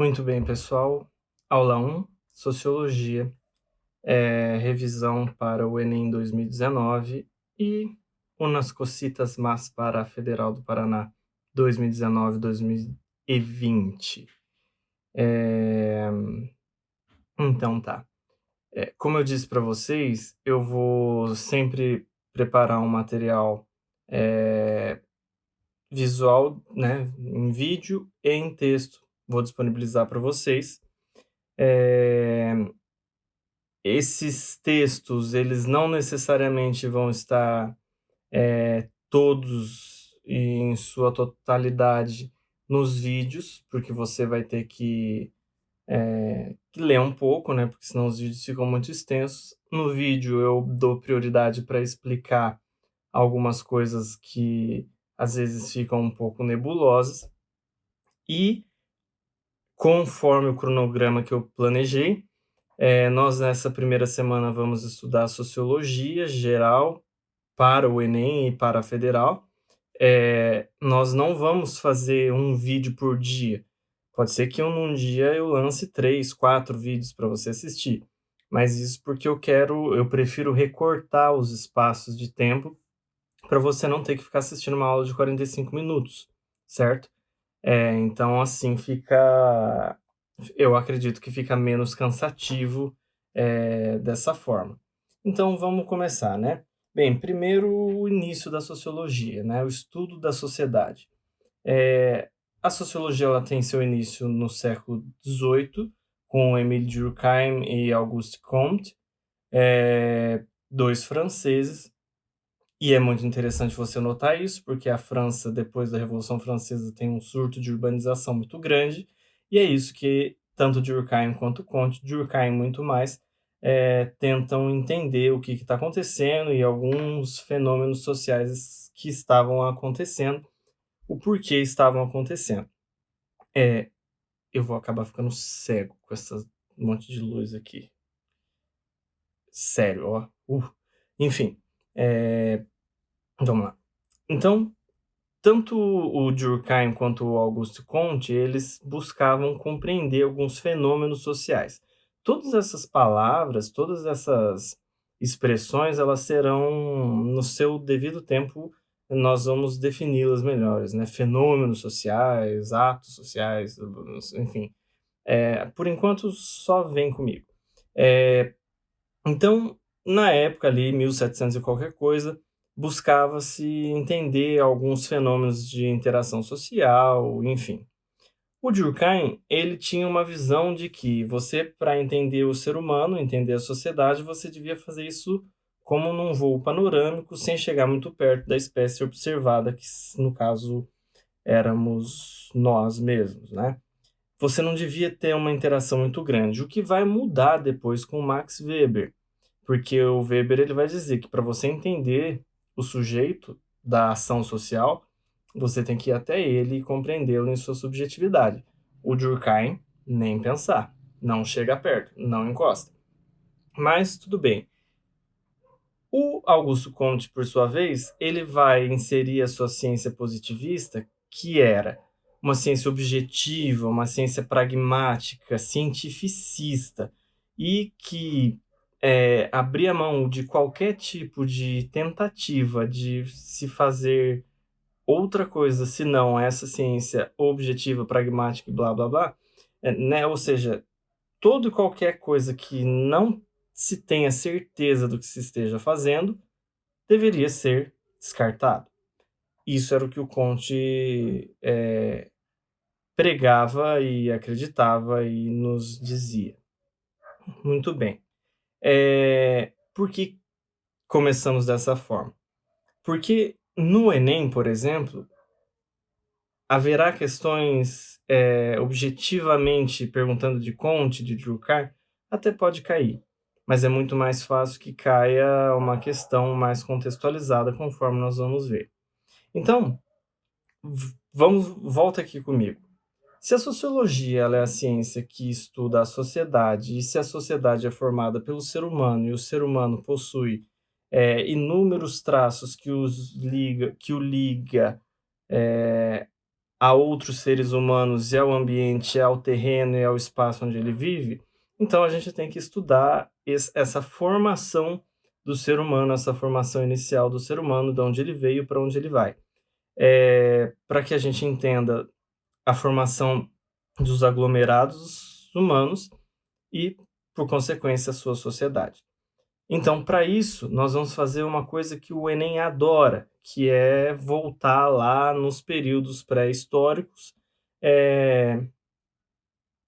Muito bem, pessoal. Aula 1, Sociologia, revisão para o Enem 2019 e umas cositas más para a Federal do Paraná 2019-2020. Eh, então tá. Como eu disse para vocês, eu vou sempre preparar um material, visual, né, em vídeo e em texto. Vou disponibilizar para vocês. Eh Esses textos, eles não necessariamente vão estar, todos em sua totalidade nos vídeos, porque você vai ter que ler um pouco, né, porque senão os vídeos ficam muito extensos. No vídeo eu dou prioridade para explicar algumas coisas que às vezes ficam um pouco nebulosas e, conforme o cronograma que eu planejei, nós nessa primeira semana vamos estudar Sociologia Geral para o Enem e para a Federal. Nós não vamos fazer um vídeo por dia. Pode ser que num dia eu lance 3, 4 vídeos para você assistir, mas isso porque eu prefiro recortar os espaços de tempo para você não ter que ficar assistindo uma aula de 45 minutos, certo? Então assim eu acredito que fica menos cansativo, dessa forma. Então vamos começar, né. Bem, primeiro o início da sociologia, né, o estudo da sociedade. Eh, a sociologia ela tem seu início no século XVIII, com Émile Durkheim e Auguste Comte, 2 franceses, e é muito interessante você notar isso, porque a França, depois da Revolução Francesa, tem um surto de urbanização muito grande, e é isso que tanto Durkheim quanto Comte, Durkheim muito mais, tentam entender o que está acontecendo e alguns fenômenos sociais que estavam acontecendo, o porquê estavam acontecendo. É, eu vou acabar ficando cego com essa monte de luz aqui. Sério, ó. Enfim, vamos lá. Então, tanto o Durkheim quanto o Auguste Comte, eles buscavam compreender alguns fenômenos sociais. Todas essas palavras, todas essas expressões, elas serão, no seu devido tempo, nós vamos defini-las melhores, né? Fenômenos sociais, atos sociais, enfim. Por enquanto, só vem comigo. Eh, então, na época ali, 1700 e qualquer coisa, buscava-se entender alguns fenômenos de interação social, enfim. O Durkheim, ele tinha uma visão de que você, para entender o ser humano, entender a sociedade, você devia fazer isso como num voo panorâmico, sem chegar muito perto da espécie observada, que no caso éramos nós mesmos, né? Você não devia ter uma interação muito grande, o que vai mudar depois com Max Weber, porque o Weber ele vai dizer que para você entender o sujeito da ação social, você tem que ir até ele e compreendê-lo em sua subjetividade. O Durkheim, nem pensar, não chega perto, não encosta. Mas tudo bem. O Augusto Comte, por sua vez, ele vai inserir a sua ciência positivista, que era uma ciência objetiva, uma ciência pragmática, cientificista, e que abria mão de qualquer tipo de tentativa de se fazer outra coisa senão essa ciência objetiva, pragmática e blá blá blá, né? Ou seja, todo e qualquer coisa que não se tenha certeza do que se esteja fazendo deveria ser descartado. Isso era o que o Comte pregava e acreditava e nos dizia. Muito bem. Por que começamos dessa forma? Porque no Enem, por exemplo, haverá questões objetivamente perguntando de Comte, de Durkheim, até pode cair, mas é muito mais fácil que caia uma questão mais contextualizada, conforme nós vamos ver. Então, volta aqui comigo. Se a sociologia ela é a ciência que estuda a sociedade, e se a sociedade é formada pelo ser humano, e o ser humano possui inúmeros traços que o liga a outros seres humanos e ao ambiente, ao terreno e ao espaço onde ele vive, então a gente tem que estudar essa formação do ser humano, essa formação inicial do ser humano, de onde ele veio para onde ele vai. Para que a gente entenda a formação dos aglomerados humanos e, por consequência, a sua sociedade. Então, para isso, nós vamos fazer uma coisa que o Enem adora, que é voltar lá nos períodos pré-históricos, eh,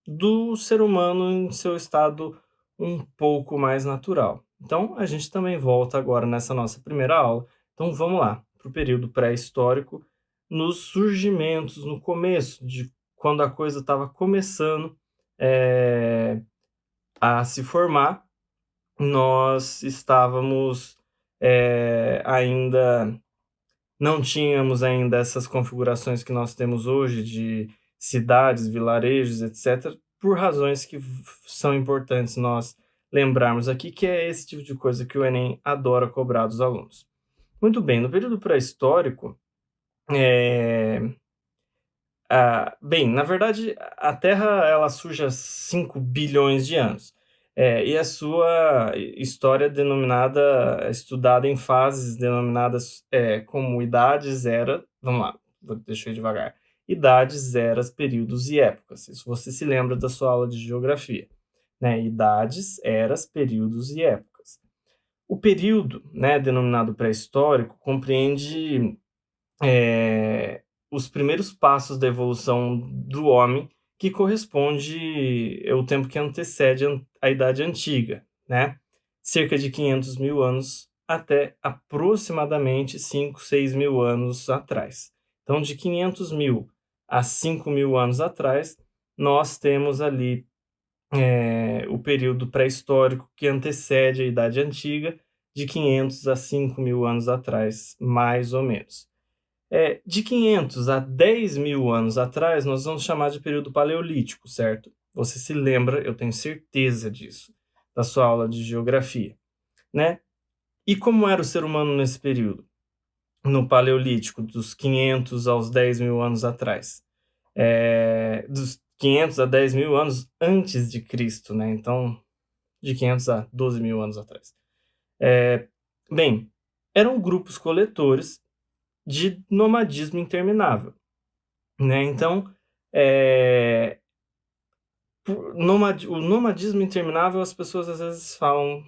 do ser humano em seu estado um pouco mais natural. Então, a gente também volta agora nessa nossa primeira aula. Então, vamos lá, para o período pré-histórico, nos surgimentos, no começo de quando a coisa estava começando, a se formar, nós estávamos, ainda não tínhamos ainda essas configurações que nós temos hoje de cidades, vilarejos, etc., por razões que são importantes nós lembrarmos aqui, que é esse tipo de coisa que o Enem adora cobrar dos alunos. Muito bem, no período pré-histórico, eh, bem, na verdade, a Terra ela surge há 5 bilhões de anos. E a sua história é estudada em fases denominadas, como idades, era vamos lá, deixa eu ir devagar. Idades, eras, períodos e épocas. Isso você se lembra da sua aula de geografia, né, idades, eras, períodos e épocas. O período, né, denominado pré-histórico, compreende os primeiros passos da evolução do homem, que corresponde ao tempo que antecede a Idade Antiga, né? Cerca de 500 mil anos até aproximadamente 5, 6 mil anos atrás. Então, de 500 mil a 5 mil anos atrás, nós temos ali o período pré-histórico que antecede a Idade Antiga, de 500 a 5 mil anos atrás, mais ou menos. De 500 a 10 mil anos atrás, nós vamos chamar de período paleolítico, certo? Você se lembra, eu tenho certeza disso, da sua aula de geografia, né? E como era o ser humano nesse período? No paleolítico, dos 500 aos 10 mil anos atrás. Dos 500 a 10 mil anos antes de Cristo, né? Então, de 500 a 12 mil anos atrás. Bem, eram grupos coletores de nomadismo interminável, né? Então, eh, o nomadismo interminável, as pessoas às vezes falam,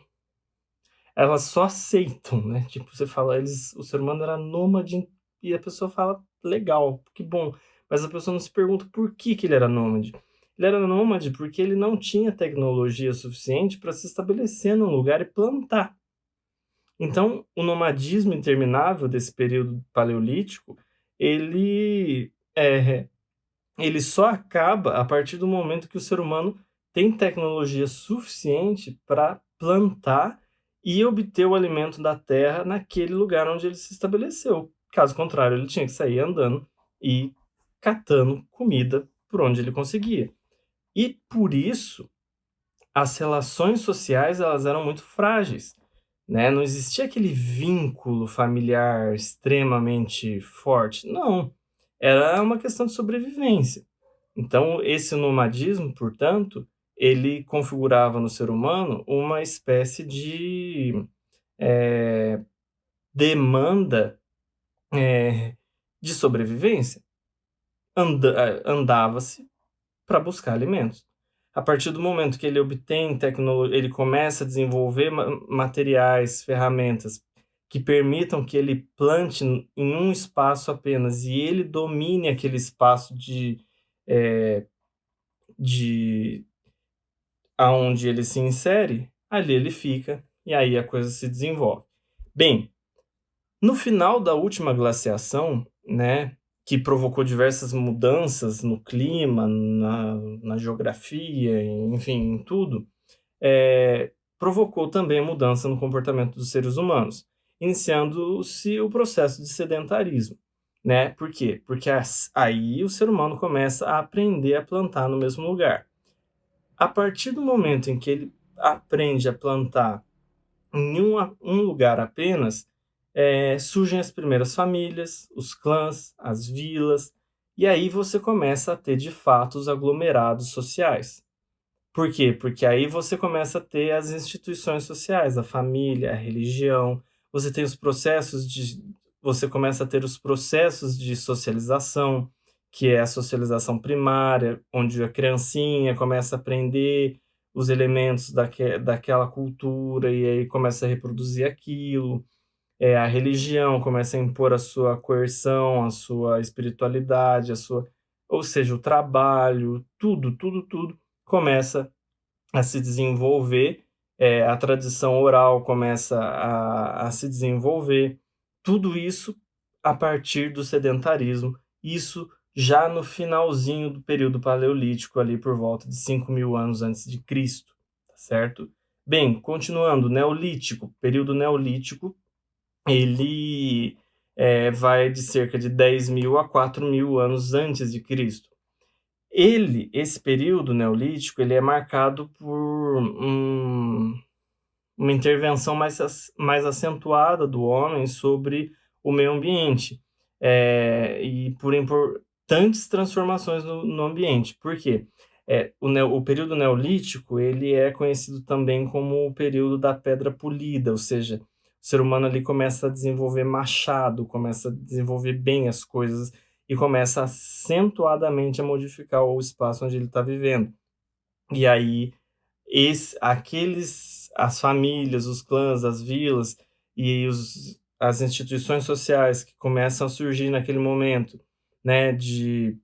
elas só aceitam, né? Tipo, você fala, o ser humano era nômade e a pessoa fala, legal, que bom. Mas a pessoa não se pergunta por que que ele era nômade. Ele era nômade porque ele não tinha tecnologia suficiente para se estabelecer num lugar e plantar. Então, o nomadismo interminável desse período paleolítico, ele ele só acaba a partir do momento que o ser humano tem tecnologia suficiente para plantar e obter o alimento da terra naquele lugar onde ele se estabeleceu. Caso contrário, ele tinha que sair andando e catando comida por onde ele conseguia. E por isso, as relações sociais elas eram muito frágeis, né? Não existia aquele vínculo familiar extremamente forte. Não, era uma questão de sobrevivência. Então, esse nomadismo, portanto, ele configurava no ser humano uma espécie de demanda de sobrevivência. Andava-se para buscar alimentos. A partir do momento que ele obtém tecnologia, ele começa a desenvolver materiais, ferramentas que permitam que ele plante em um espaço apenas e ele domine aquele espaço de aonde ele se insere, ali ele fica e aí a coisa se desenvolve. Bem, no final da última glaciação, né, que provocou diversas mudanças no clima, na geografia, enfim, em tudo, provocou também a mudança no comportamento dos seres humanos, iniciando-se o processo de sedentarismo. Né? Por quê? Porque aí o ser humano começa a aprender a plantar no mesmo lugar. A partir do momento em que ele aprende a plantar em um lugar apenas, surgem as primeiras famílias, os clãs, as vilas, E aí você começa a ter, de fato, os aglomerados sociais. Por quê? Porque aí você começa a ter as instituições sociais, a família, a religião, você tem os processos de você começa a ter os processos de socialização, que é a socialização primária, onde a criancinha começa a aprender os elementos daquela cultura e aí começa a reproduzir aquilo. A religião começa a impor a sua coerção, a sua espiritualidade, a sua ou seja, o trabalho, tudo, tudo, tudo começa a se desenvolver, a tradição oral começa a se desenvolver, tudo isso a partir do sedentarismo, isso já no finalzinho do período paleolítico, ali por volta de 5.000 anos antes de Cristo, tá certo? Bem, continuando, neolítico, período neolítico, ele vai de cerca de 10.000 a 4.000 anos antes de Cristo. Esse período neolítico, ele é marcado por uma intervenção mais acentuada do homem sobre o meio ambiente, e por importantes transformações no ambiente. Por quê? O período neolítico, ele é conhecido também como o período da pedra polida, ou seja, o ser humano ali começa a desenvolver machado, começa a desenvolver bem as coisas e começa acentuadamente a modificar o espaço onde ele está vivendo. E aí as famílias, os clãs, as vilas e as instituições sociais que começam a surgir naquele momento, né, de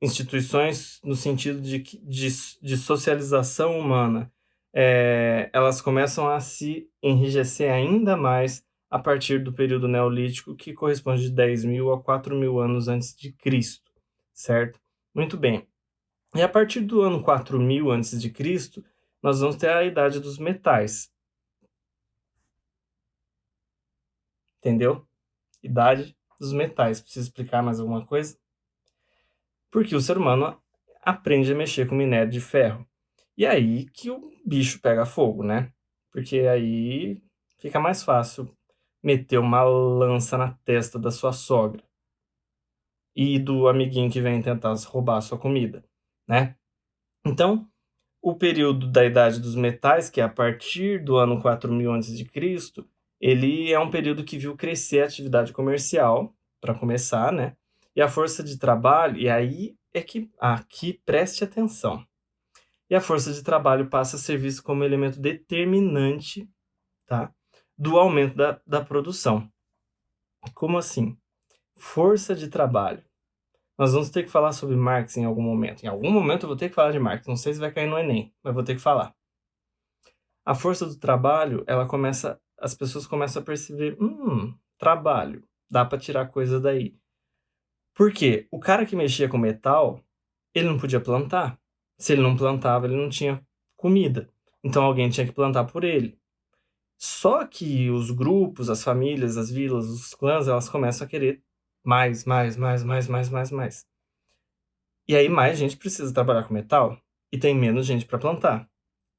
instituições no sentido de socialização humana, elas começam a se enrijecer ainda mais a partir do período neolítico, que corresponde de 10.000 a 4.000 anos antes de Cristo, certo? Muito bem. E a partir do ano 4.000 antes de Cristo, nós vamos ter a idade dos metais, entendeu? Idade dos metais. Preciso explicar mais alguma coisa? Porque o ser humano aprende a mexer com minério de ferro. E aí que o bicho pega fogo, né? Porque aí fica mais fácil meter uma lança na testa da sua sogra e do amiguinho que vem tentar roubar a sua comida, né? Então, o período da Idade dos Metais, que é a partir do ano 4.000 a.C., ele é um período que viu crescer a atividade comercial, para começar, né? E a força de trabalho, e aí é que aqui preste atenção. E a força de trabalho passa a ser vista como elemento determinante, tá? Do aumento da produção. Como assim? Força de trabalho. Nós vamos ter que falar sobre Marx em algum momento. Em algum momento eu vou ter que falar de Marx. Não sei se vai cair no Enem, mas vou ter que falar. A força do trabalho, as pessoas começam a perceber, trabalho, dá para tirar coisa daí. Por quê? O cara que mexia com metal, ele não podia plantar. Se ele não plantava, ele não tinha comida. Então alguém tinha que plantar por ele. Só que os grupos, as famílias, as vilas, os clãs, elas começam a querer mais, mais, mais, mais, mais, mais, mais. E aí mais gente precisa trabalhar com metal e tem menos gente para plantar.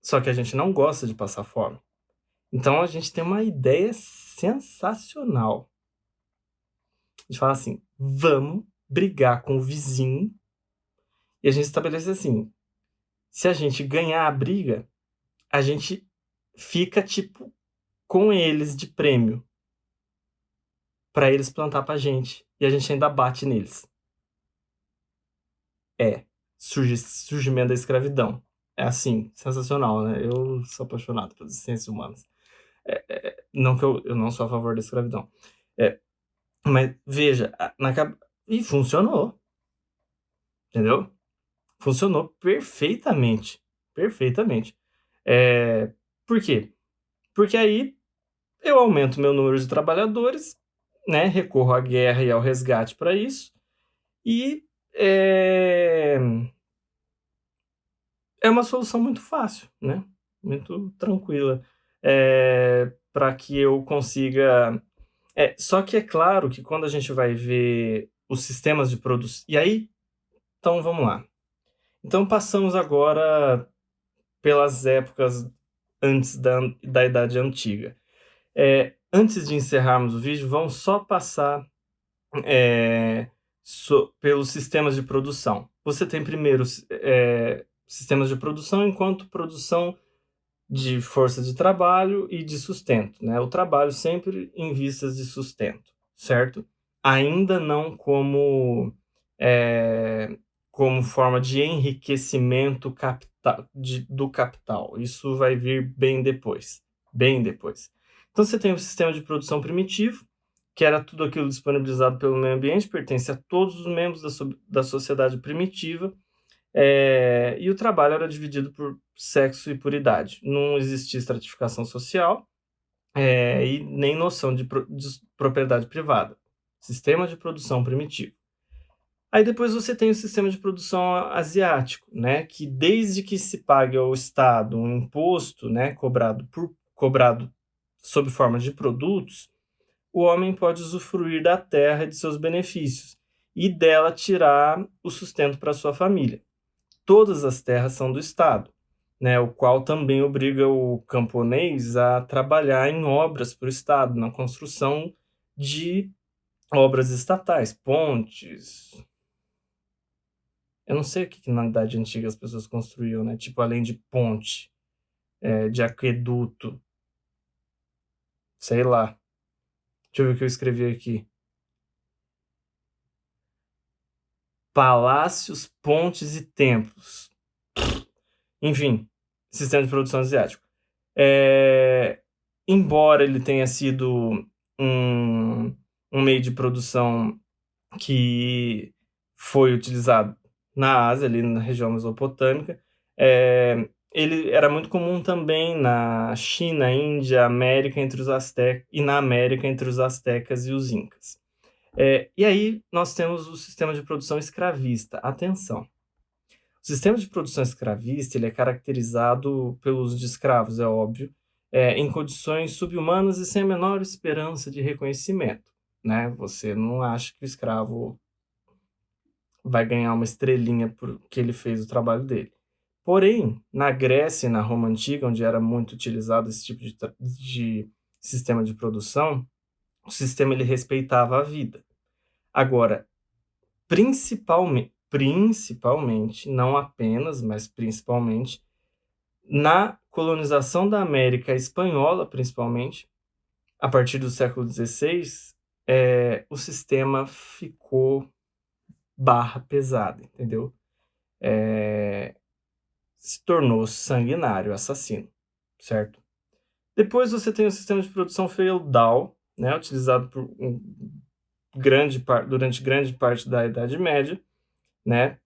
Só que a gente não gosta de passar fome. Então a gente tem uma ideia sensacional. A gente fala assim: vamos brigar com o vizinho. E a gente estabelece assim: se a gente ganhar a briga, a gente fica tipo com eles de prêmio para eles plantar pra gente. E a gente ainda bate neles. Surgimento da escravidão. É assim, sensacional, né? Eu sou apaixonado pelas ciências humanas. Não que eu não sou a favor da escravidão. É, mas veja, e funcionou, entendeu? Funcionou perfeitamente, perfeitamente. Por quê? Porque aí eu aumento meu número de trabalhadores, né? Recorro à guerra e ao resgate para isso, e é uma solução muito fácil, né? Muito tranquila, para que eu consiga. Só que é claro que quando a gente vai ver os sistemas de produção. E aí, então vamos lá. Então passamos agora pelas épocas antes da Idade Antiga. Antes de encerrarmos o vídeo, vamos só passar pelos sistemas de produção. Você tem primeiro sistemas de produção enquanto produção de força de trabalho e de sustento, né? O trabalho sempre em vistas de sustento, certo? Ainda não como forma de enriquecimento do capital. Isso vai vir bem depois, bem depois. Então você tem o sistema de produção primitivo, que era tudo aquilo disponibilizado pelo meio ambiente, pertence a todos os membros da sociedade primitiva, e o trabalho era dividido por sexo e por idade. Não existia estratificação social, e nem noção de propriedade privada. Sistema de produção primitivo. Aí depois você tem o sistema de produção asiático, né, que desde que se pague ao Estado um imposto, né, cobrado sob forma de produtos, o homem pode usufruir da terra e de seus benefícios e dela tirar o sustento para sua família. Todas as terras são do Estado, né, o qual também obriga o camponês a trabalhar em obras para o Estado, na construção de obras estatais, pontes. Eu não sei o que na Idade Antiga as pessoas construíam, né? Tipo, além de ponte, de aqueduto, sei lá. Deixa eu ver o que eu escrevi aqui. Palácios, pontes e templos. Enfim, sistema de produção asiático. É, embora ele tenha sido um, um meio de produção que foi utilizado na Ásia, ali na região mesopotâmica, ele era muito comum também na China, Índia, América entre os astecas e na América entre os astecas e os incas. E aí nós temos o sistema de produção escravista. Atenção. O sistema de produção escravista ele é caracterizado pelo uso de escravos, é óbvio, em condições subhumanas e sem a menor esperança de reconhecimento. Né? Você não acha que o escravo vai ganhar uma estrelinha porque ele fez o trabalho dele. Porém, na Grécia e na Roma Antiga, onde era muito utilizado esse tipo de sistema de produção, o sistema ele respeitava a vida. Agora, principalmente, não apenas, mas principalmente, na colonização da América espanhola, principalmente, a partir do século XVI, o sistema ficou barra pesada, entendeu? Se tornou sanguinário, assassino, certo? Depois você tem o sistema de produção feudal, né, utilizado durante grande parte da Idade Média, né?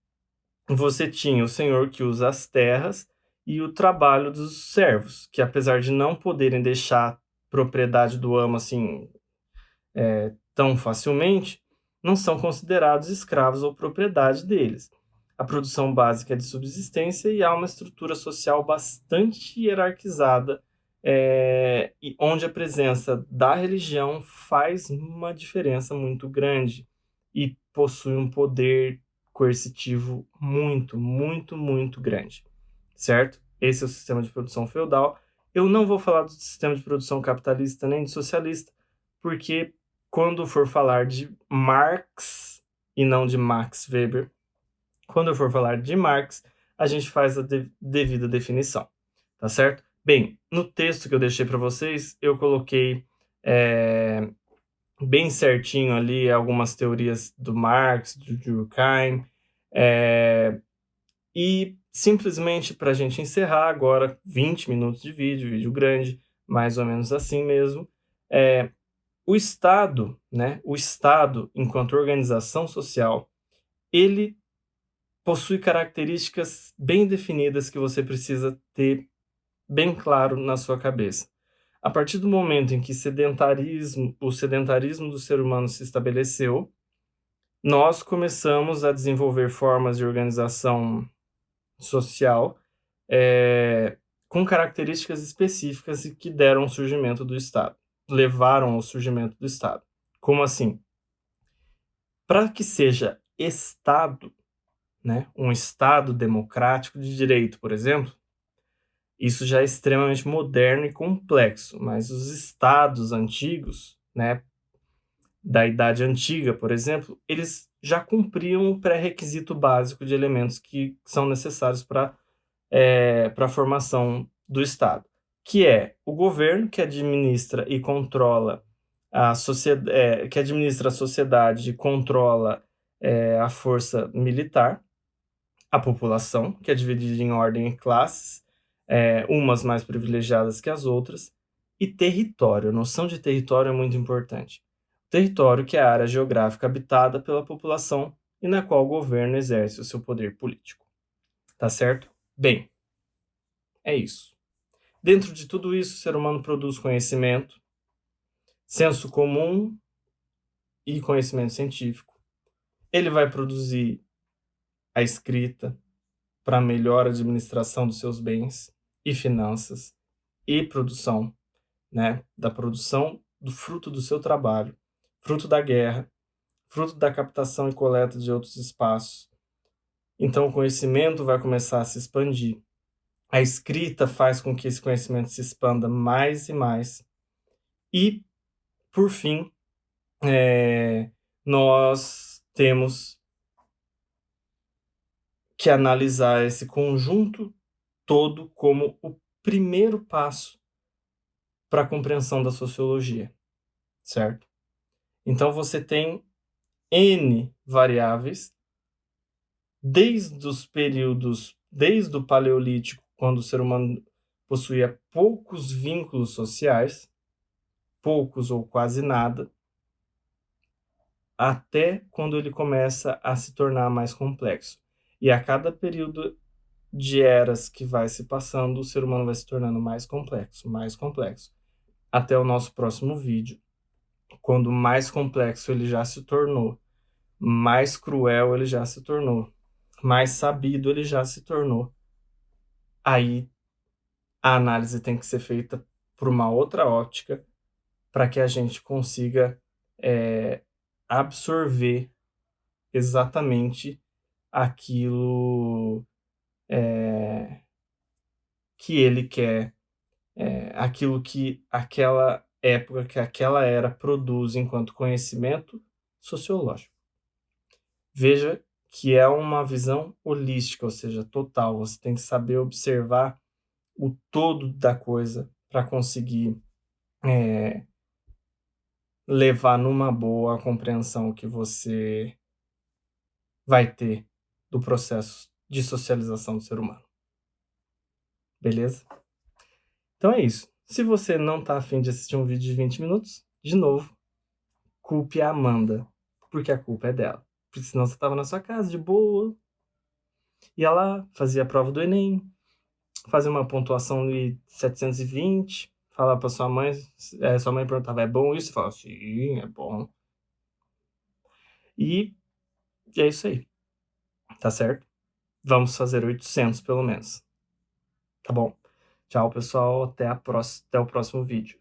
Você tinha o senhor que usa as terras e o trabalho dos servos, que apesar de não poderem deixar propriedade do amo assim tão facilmente, não são considerados escravos ou propriedade deles. A produção básica é de subsistência e há uma estrutura social bastante hierarquizada, e onde a presença da religião faz uma diferença muito grande e possui um poder coercitivo muito, muito, muito grande, certo? Esse é o sistema de produção feudal. Eu não vou falar do sistema de produção capitalista nem de socialista, porque quando for falar de Marx e não de Max Weber, quando eu for falar de Marx, a gente faz a devida definição, tá certo? Bem, no texto que eu deixei para vocês, eu coloquei bem certinho ali algumas teorias do Marx, do Durkheim, e simplesmente para a gente encerrar agora, 20 minutos de vídeo grande, mais ou menos assim mesmo, o Estado, né, o Estado, enquanto organização social, ele possui características bem definidas que você precisa ter bem claro na sua cabeça. A partir do momento em que o sedentarismo do ser humano se estabeleceu, nós começamos a desenvolver formas de organização social com características específicas e que deram ao surgimento do Estado, levaram ao surgimento do Estado. Como assim? Para que seja Estado, né, um Estado democrático de direito, por exemplo, isso já é extremamente moderno e complexo, mas os estados antigos, né, da Idade Antiga, por exemplo, eles já cumpriam o pré-requisito básico de elementos que são necessários para a formação do Estado, que é o governo que administra e controla que administra a sociedade e controla a força militar, a população, que é dividida em ordem e classes, umas mais privilegiadas que as outras, e território. A noção de território é muito importante. Território, que é a área geográfica habitada pela população e na qual o governo exerce o seu poder político. Tá certo? Bem, é isso. Dentro de tudo isso, o ser humano produz conhecimento, senso comum e conhecimento científico. Ele vai produzir a escrita para melhor administração dos seus bens e finanças e produção, né, da produção do fruto do seu trabalho, fruto da guerra, fruto da captação e coleta de outros espaços. Então, o conhecimento vai começar a se expandir. A escrita faz com que esse conhecimento se expanda mais e mais. E, por fim, nós temos que analisar esse conjunto todo como o primeiro passo para a compreensão da sociologia, certo? Então você tem N variáveis, desde o Paleolítico, quando o ser humano possuía poucos vínculos sociais, poucos ou quase nada, até quando ele começa a se tornar mais complexo. E a cada período de eras que vai se passando, o ser humano vai se tornando mais complexo, até o nosso próximo vídeo, quando mais complexo ele já se tornou, mais cruel ele já se tornou, mais sabido ele já se tornou. Aí a análise tem que ser feita por uma outra óptica para que a gente consiga absorver exatamente aquilo que ele quer, aquilo que aquela época, que aquela era produz enquanto conhecimento sociológico. Veja que é uma visão holística, ou seja, total. Você tem que saber observar o todo da coisa para conseguir levar numa boa a compreensão que você vai ter do processo de socialização do ser humano. Beleza? Então é isso. Se você não está afim de assistir um vídeo de 20 minutos, de novo, culpe a Amanda, porque a culpa é dela. Porque senão você estava na sua casa, de boa, ia lá, fazia a prova do Enem, fazia uma pontuação de 720, falava para sua mãe perguntava, é bom isso? Você falava, sim, é bom. E é isso aí, tá certo? Vamos fazer 800 pelo menos, tá bom? Tchau, pessoal, até o próximo vídeo.